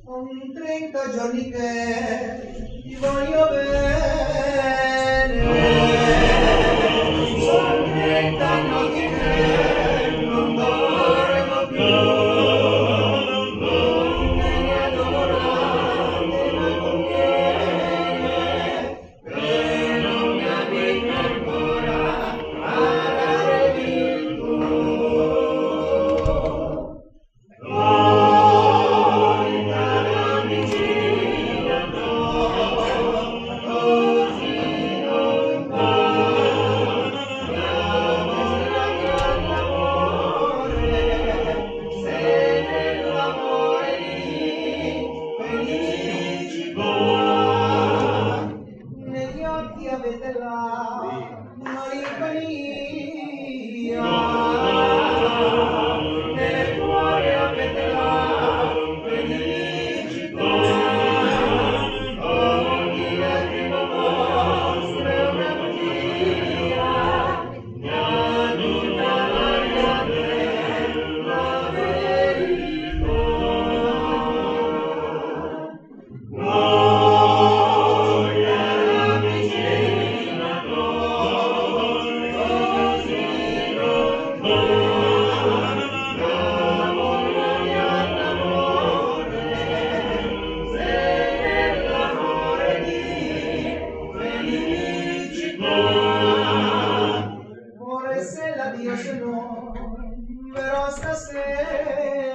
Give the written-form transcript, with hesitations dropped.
Con 30 giorni che ti voglio bene, sono 30 notti che non dormo più, devi adorarti ma conviene, che non mi abita ancora a dare virtù. Negli occhi avete la malinconia, nel cuore avete la felicità, ogni lacrima vostra è una bugia, mi annuncia l'aria della verità. Vorrei se la Dio se no, però stasera